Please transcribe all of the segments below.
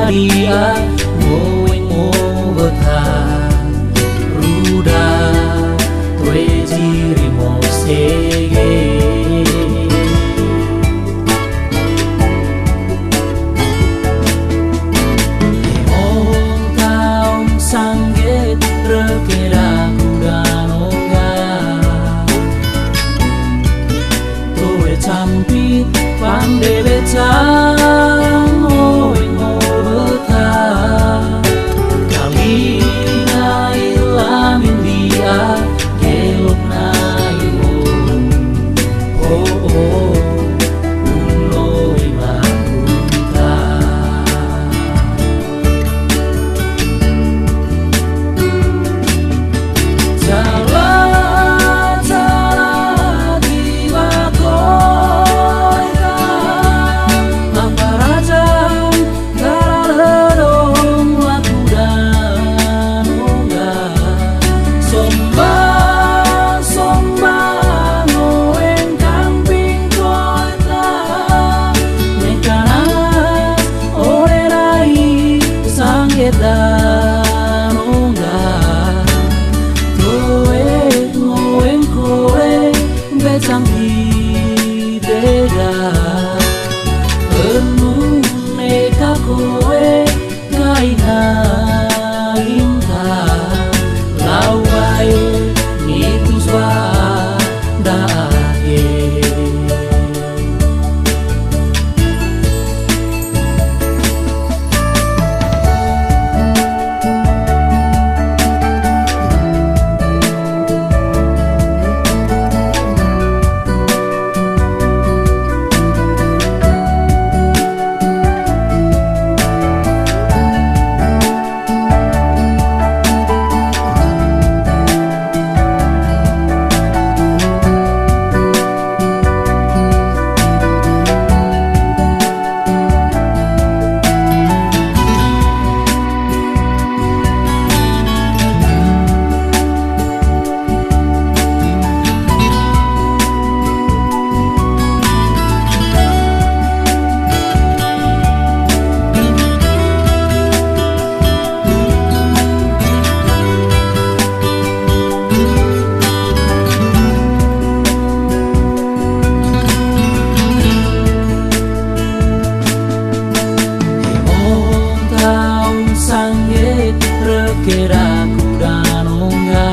dia ngoweng obeta ruda tue jiri mo sege emong taong sangget rekeda kudanonga tue campit pandai becang ngoweng obeta kali na ilamin dia gelok na ilon oh oh uno imakunta becang hidega penuh neka kowe kaina inta lawai itu swadae sangget rekeda kudanonga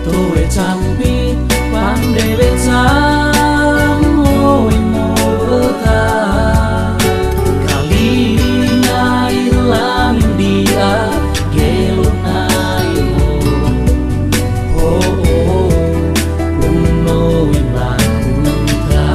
tue campit pandai becang ngoweng obeta kali na ilamin dia gelok na ilon oh oh uno imakunta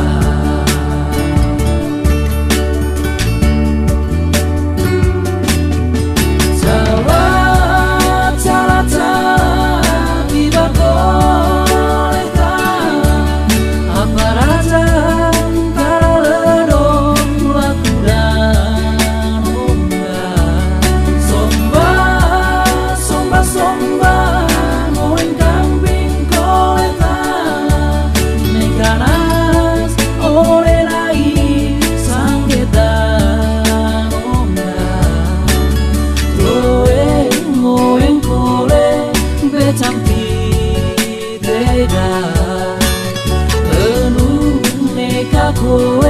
penuh neka kowe